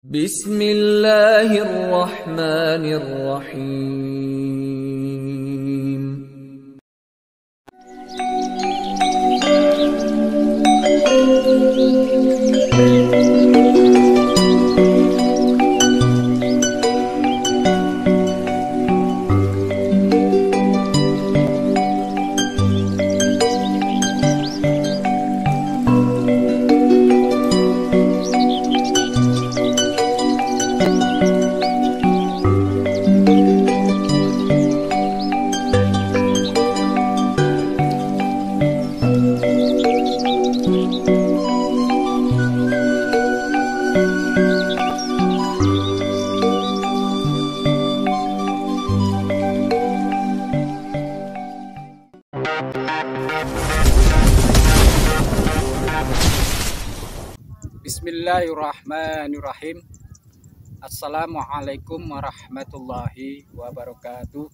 Bismillahirrahmanirrahim. Bismillahirrahmanirrahim. Assalamualaikum warahmatullahi wabarakatuh.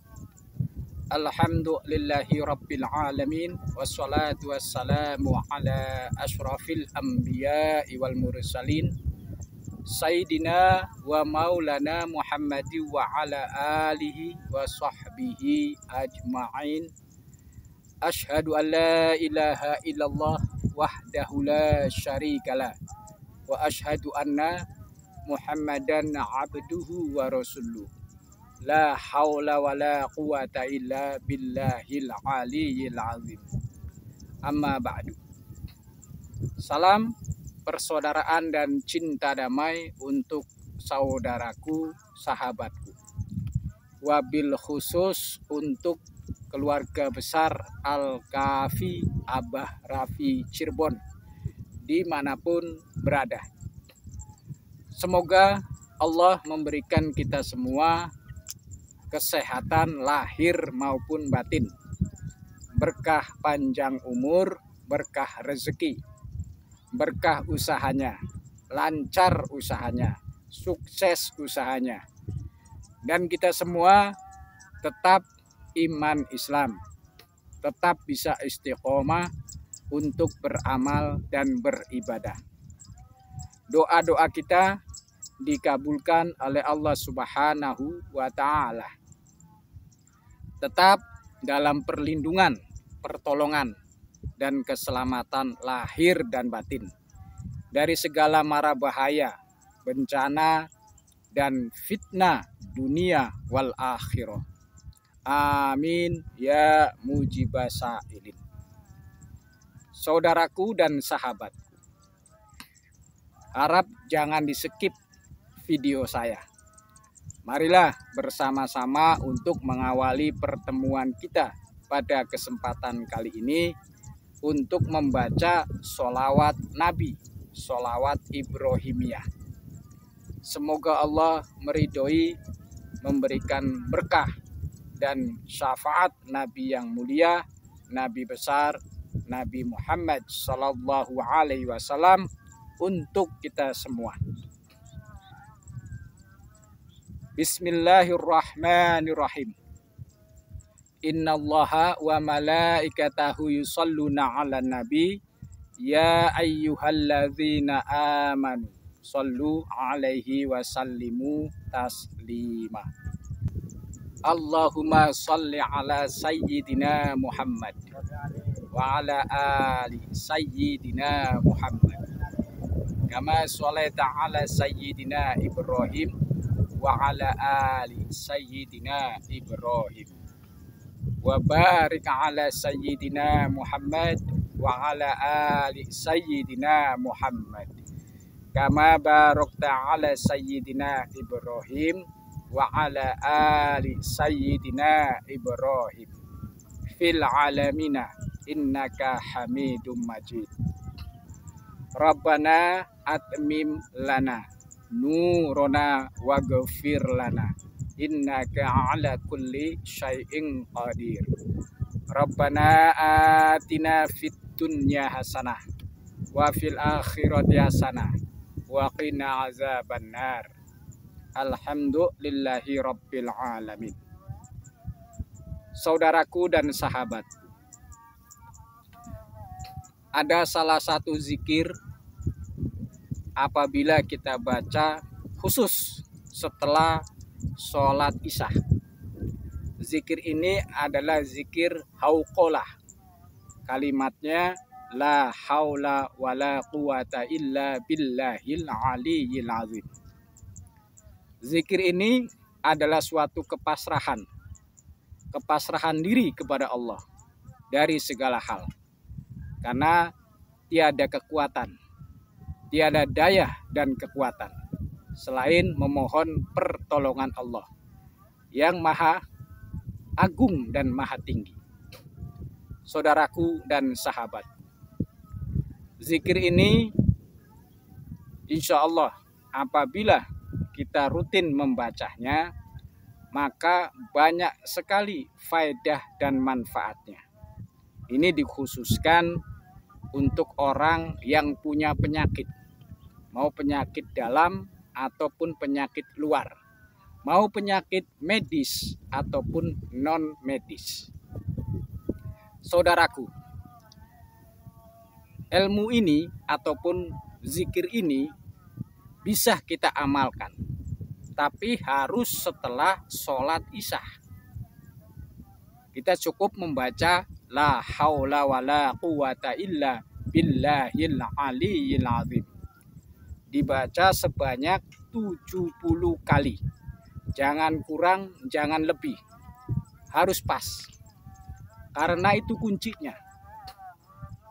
Alhamdulillahi rabbil alamin. Wassalatu wassalamu ala ashrafil anbiya'i wal mursalin Sayyidina wa maulana Muhammadi wa ala alihi wa sahbihi ajma'in. Ashhadu an la ilaha illallah wahdahu la syarikalah wa ashhadu anna Muhammadan abduhu wa rasuluh. La haula wa la quwata illa billahil aliyyil azim. Amma ba'du. Salam persaudaraan dan cinta damai untuk saudaraku, sahabatku. Wabil khusus untuk keluarga besar Al-Kafi Abah Rafi Cirebon dimanapun berada. Semoga Allah memberikan kita semua kesehatan lahir maupun batin, berkah panjang umur, berkah rezeki, berkah usahanya, lancar usahanya, sukses usahanya, dan kita semua tetap iman Islam, tetap bisa istiqomah untuk beramal dan beribadah. Doa-doa kita dikabulkan oleh Allah Subhanahu wa Ta'ala. Tetap dalam perlindungan, pertolongan, dan keselamatan lahir dan batin dari segala mara bahaya, bencana, dan fitnah dunia wal akhirah. Amin ya mujibah sa'ilin. Saudaraku dan sahabatku, harap jangan di-skip video saya. Marilah bersama-sama untuk mengawali pertemuan kita pada kesempatan kali ini untuk membaca sholawat Nabi, sholawat Ibrahimiyah. Semoga Allah meridhoi, memberikan berkah dan syafaat Nabi yang mulia, Nabi besar, Nabi Muhammad Sallallahu Alaihi Wasallam untuk kita semua. Bismillahirrahmanirrahim. Innallaha wa malaikatahu yusalluna ala nabi ya ayyuhalladzina amanu sallu alaihi wa sallimu taslima. Allahumma salli ala sayyidina Muhammad wa ala ali sayyidina Muhammad kama sholaita ala sayyidina Ibrahim wa ala ali sayyidina Ibrahim wa barik ala sayyidina Muhammad wa ala ali sayyidina Muhammad kama barakta ala sayyidina Ibrahim wa ala ali sayyidina Ibrahim fil alamina innaka hamidum majid. Rabbana atmim lana nurona waghfir lana innaka ala kulli syai'in qadir. Rabbana atina fid dunya hasanah wa fil akhirati hasanah wa qina azabannar. Alhamdulillahi rabbil alamin. Saudaraku dan sahabatku, ada salah satu zikir apabila kita baca khusus setelah sholat isya. Zikir ini adalah zikir hauqolah. Kalimatnya la haula wala quwata illa billahil aliyyil azim. Zikir ini adalah suatu kepasrahan diri kepada Allah dari segala hal. Karena tiada kekuatan, tiada daya dan kekuatan selain memohon pertolongan Allah yang maha agung dan maha tinggi. Saudaraku dan sahabat, zikir ini insya Allah apabila kita rutin membacanya, maka banyak sekali faedah dan manfaatnya. Ini dikhususkan untuk orang yang punya penyakit, mau penyakit dalam ataupun penyakit luar, mau penyakit medis ataupun non medis. Saudaraku, ilmu ini ataupun zikir ini bisa kita amalkan, tapi harus setelah sholat isya. Kita cukup membaca la haula wala quwata illa billahil aliyyil azim. Dibaca sebanyak 70 kali. Jangan kurang, jangan lebih. Harus pas. Karena itu kuncinya.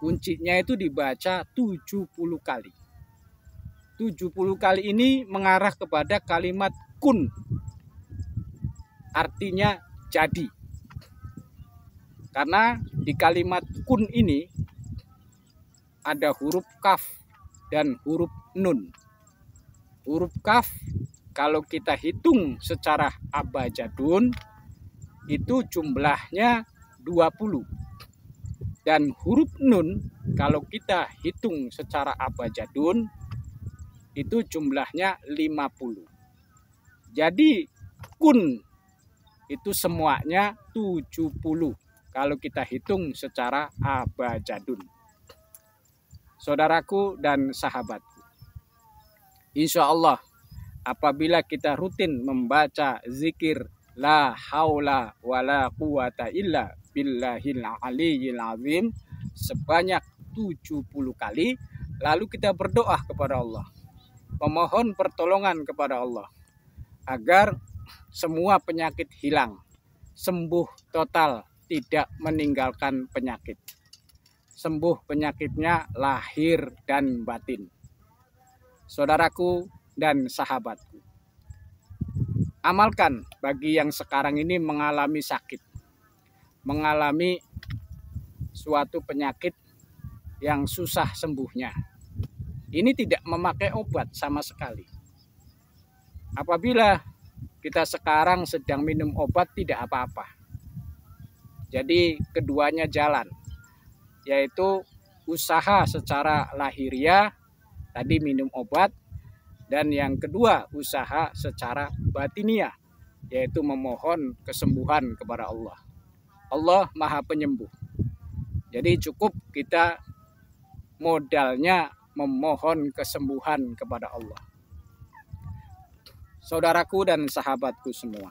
Kuncinya itu dibaca 70 kali. 70 kali ini mengarah kepada kalimat kun. Artinya jadi. Karena di kalimat kun ini ada huruf kaf dan huruf nun. Huruf kaf kalau kita hitung secara abjadun itu jumlahnya 20. Dan huruf nun kalau kita hitung secara abjadun itu jumlahnya 50. Jadi kun itu semuanya 70 kalau kita hitung secara abjadun. Saudaraku dan sahabatku, insya Allah apabila kita rutin membaca zikir la haula wala quwata illa billahil aliyyil azim sebanyak 70 kali, lalu kita berdoa kepada Allah, memohon pertolongan kepada Allah agar semua penyakit hilang, sembuh total, tidak meninggalkan penyakit. Sembuh penyakitnya lahir dan batin. Saudaraku dan sahabatku, amalkan bagi yang sekarang ini mengalami sakit, mengalami suatu penyakit yang susah sembuhnya. Ini tidak memakai obat sama sekali. Apabila kita sekarang sedang minum obat tidak apa-apa. Jadi keduanya jalan, yaitu usaha secara lahiriah, tadi minum obat, dan yang kedua usaha secara batiniah, yaitu memohon kesembuhan kepada Allah. Allah Maha Penyembuh. Jadi cukup kita modalnya memohon kesembuhan kepada Allah. Saudaraku dan sahabatku semua,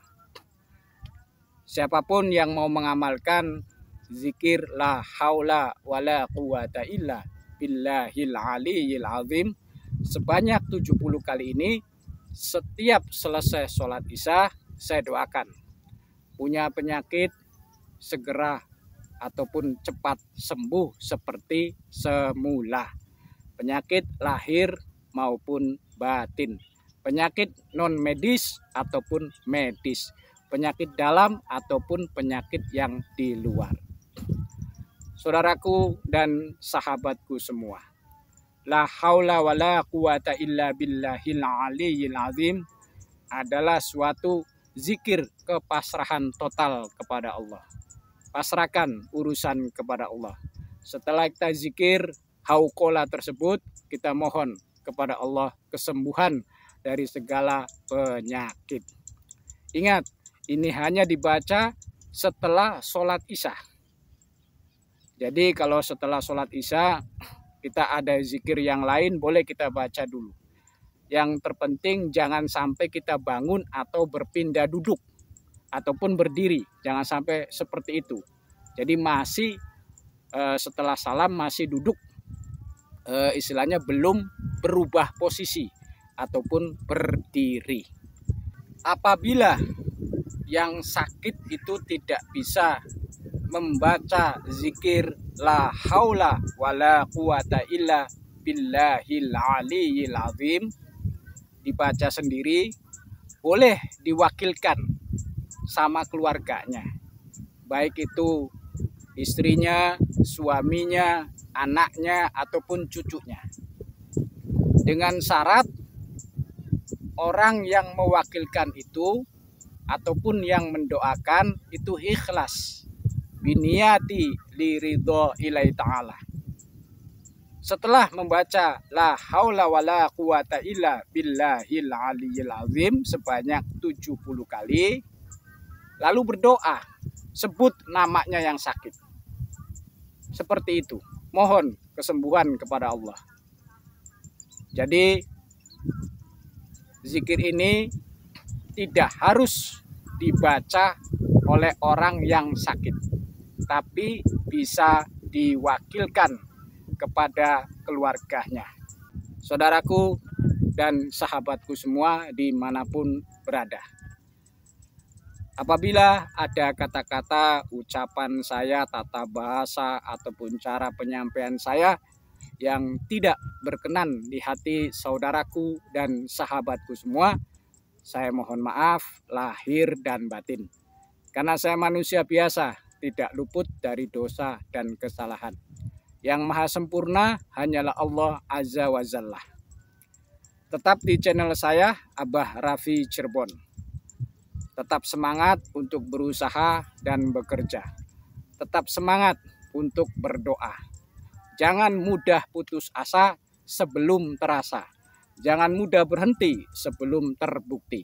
siapapun yang mau mengamalkan zikir la haula wala quwata illa billahil aliyyil azim sebanyak 70 kali ini, setiap selesai sholat isya saya doakan punya penyakit segera ataupun cepat sembuh seperti semula. Penyakit lahir maupun batin, penyakit non medis ataupun medis, penyakit dalam ataupun penyakit yang di luar. Saudaraku dan sahabatku semua, la haula wala quwata illa billahil aliyyil azim adalah suatu zikir kepasrahan total kepada Allah. Pasrahkan urusan kepada Allah. Setelah kita zikir hauqola tersebut, kita mohon kepada Allah kesembuhan dari segala penyakit. Ingat, ini hanya dibaca setelah sholat isya. Jadi kalau setelah sholat isya kita ada zikir yang lain boleh kita baca dulu. Yang terpenting jangan sampai kita bangun atau berpindah duduk ataupun berdiri. Jangan sampai seperti itu. Jadi masih setelah salam masih duduk, istilahnya belum berubah posisi ataupun berdiri. Apabila yang sakit itu tidak bisa membaca zikir la haula wala quwata illa billahil aliyil azim, dibaca sendiri, boleh diwakilkan sama keluarganya, baik itu istrinya, suaminya, anaknya, ataupun cucunya. Dengan syarat orang yang mewakilkan itu ataupun yang mendoakan itu ikhlas, biniyati liridho ilai ta'ala. Setelah membaca la haula wala quwata illa billahil aliyil azim sebanyak 70 kali, lalu berdoa, sebut namanya yang sakit. Seperti itu, mohon kesembuhan kepada Allah. Jadi zikir ini tidak harus dibaca oleh orang yang sakit, tapi bisa diwakilkan kepada keluarganya. Saudaraku dan sahabatku semua dimanapun berada. Apabila ada kata-kata, ucapan saya, tata bahasa, ataupun cara penyampaian saya yang tidak berkenan di hati saudaraku dan sahabatku semua, saya mohon maaf lahir dan batin. Karena saya manusia biasa, tidak luput dari dosa dan kesalahan. Yang maha sempurna hanyalah Allah Azza wa Jalla. Tetap di channel saya, Abah Raffi Cirebon. Tetap semangat untuk berusaha dan bekerja. Tetap semangat untuk berdoa. Jangan mudah putus asa sebelum terasa. Jangan mudah berhenti sebelum terbukti.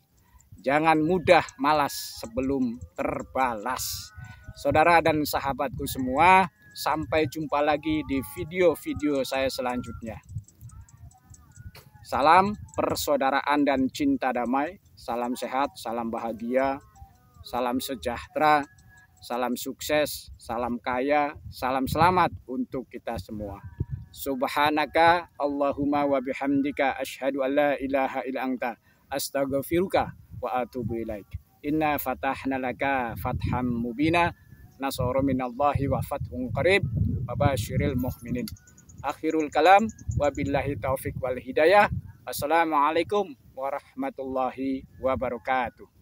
Jangan mudah malas sebelum terbalas. Saudara dan sahabatku semua, sampai jumpa lagi di video-video saya selanjutnya. Salam persaudaraan dan cinta damai. Salam sehat, salam bahagia, salam sejahtera, salam sukses, salam kaya, salam selamat untuk kita semua. Subhanaka Allahumma wa bihamdika asyhadu an la ilaha illa anta astaghfiruka wa atubu ilaik. Inna fatahna laka fatham mubina, nasara minallahi wa fathun qarib, wa basyiril mu'minin. Akhirul kalam, wabillahi taufik wal hidayah. Assalamualaikum warahmatullahi wabarakatuh.